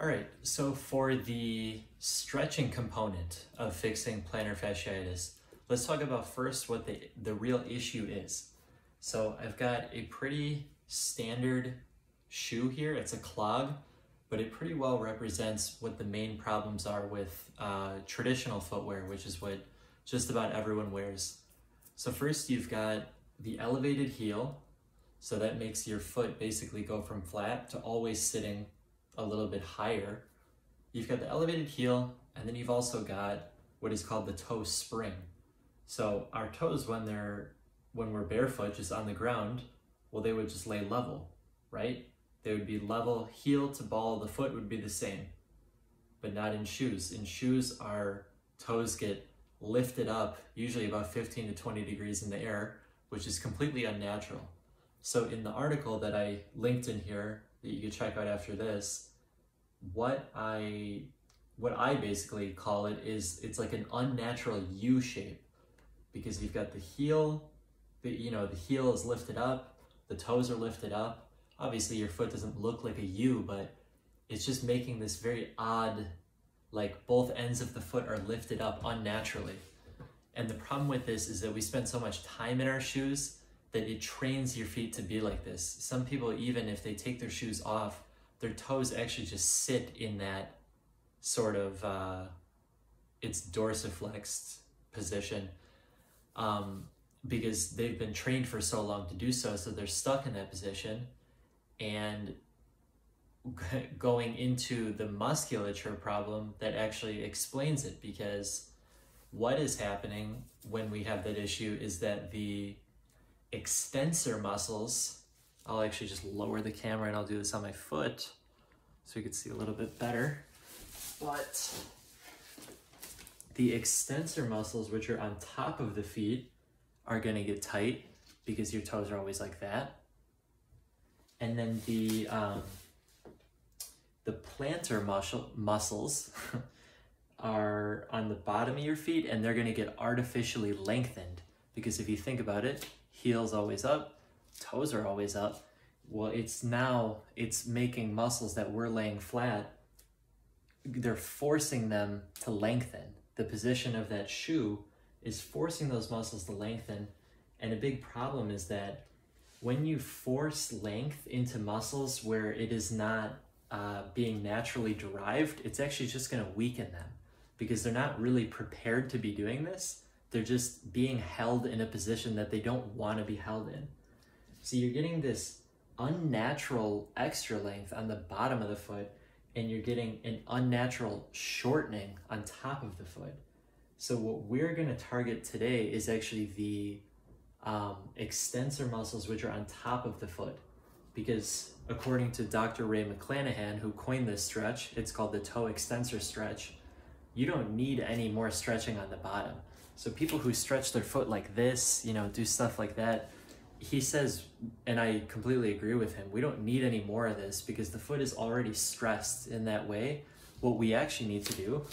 All right, so for the stretching component of fixing plantar fasciitis, let's talk about first what the real issue is. So I've got a pretty standard shoe here. It's a clog, but it pretty well represents what the main problems are with traditional footwear, which is what just about everyone wears. So first you've got the elevated heel. So that makes your foot basically go from flat to always sitting a little bit higher. You've got the elevated heel, and then you've also got what is called the toe spring. So our toes, when we're barefoot, just on the ground, well, they would just lay level, right? They would be level, heel to ball, the foot would be the same, but not in shoes. In shoes, our toes get lifted up, usually about 15 to 20 degrees in the air, which is completely unnatural. So in the article that I linked in here, that you can check out after this, what I basically call it is, it's like an unnatural U shape, because you've got the heel, the heel is lifted up, the toes are lifted up. Obviously your foot doesn't look like a U, but it's just making this very odd, like both ends of the foot are lifted up unnaturally. And the problem with this is that we spend so much time in our shoes that it trains your feet to be like this. Some people, even if they take their shoes off, their toes actually just sit in that sort of, it's dorsiflexed position, because they've been trained for so long to do so, so they're stuck in that position. And going into the musculature problem, that actually explains it, because what is happening when we have that issue is that the extensor muscles, I'll actually just lower the camera and I'll do this on my foot so you can see a little bit better. But the extensor muscles, which are on top of the feet, are going to get tight because your toes are always like that. And then the plantar muscles are on the bottom of your feet, and they're going to get artificially lengthened, because if you think about it, heel's always up, toes are always up. Well, it's making muscles that we're laying flat, they're forcing them to lengthen. The position of that shoe is forcing those muscles to lengthen. And a big problem is that when you force length into muscles where it is not being naturally derived, it's actually just going to weaken them, because they're not really prepared to be doing this. They're just being held in a position that they don't want to be held in. So you're getting this unnatural extra length on the bottom of the foot, and you're getting an unnatural shortening on top of the foot. So what we're going to target today is actually the extensor muscles, which are on top of the foot, because according to Dr. Ray McClanahan, who coined this stretch, it's called the toe extensor stretch, you don't need any more stretching on the bottom. So people who stretch their foot like this, do stuff like that, he says, and I completely agree with him, we don't need any more of this because the foot is already stressed in that way. What we actually need to do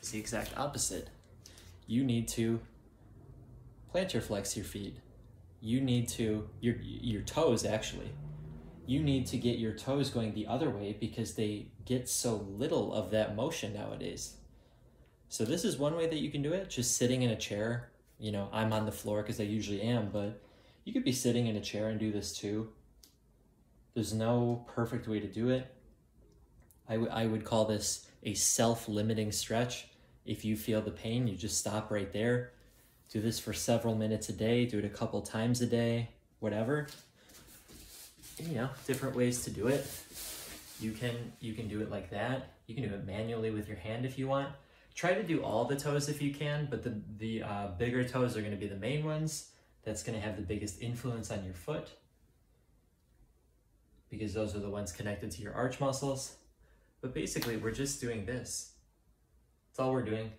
is the exact opposite. You need to plantar flex your feet. You need to, your toes actually, you need to get your toes going the other way, because they get so little of that motion nowadays. So this is one way that you can do it, just sitting in a chair. I'm on the floor because I usually am, but you could be sitting in a chair and do this too. There's no perfect way to do it. I would call this a self-limiting stretch. If you feel the pain, you just stop right there. Do this for several minutes a day, do it a couple times a day, whatever. Different ways to do it. You can do it like that. You can do it manually with your hand if you want. Try to do all the toes if you can, but the bigger toes are going to be the main ones. That's going to have the biggest influence on your foot, because those are the ones connected to your arch muscles. But basically, we're just doing this. That's all we're doing.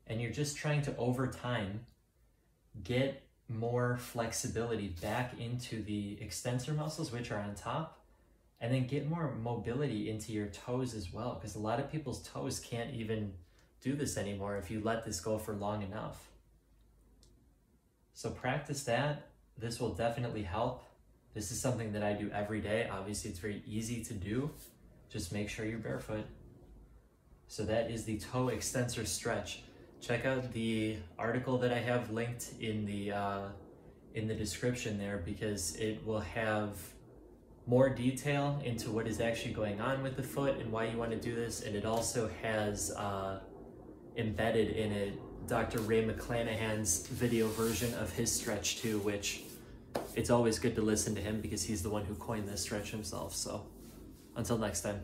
And you're just trying to, over time, get more flexibility back into the extensor muscles, which are on top, and then get more mobility into your toes as well, because a lot of people's toes can't even do this anymore if you let this go for long enough. So practice that. This will definitely help. This is something that I do every day. Obviously, it's very easy to do. just make sure you're barefoot. So that is the toe extensor stretch. Check out the article that I have linked in the description there, because it will have more detail into what is actually going on with the foot and why you want to do this. And it also has embedded in it Dr. Ray McClanahan's video version of his stretch too, which it's always good to listen to him because he's the one who coined this stretch himself. So until next time.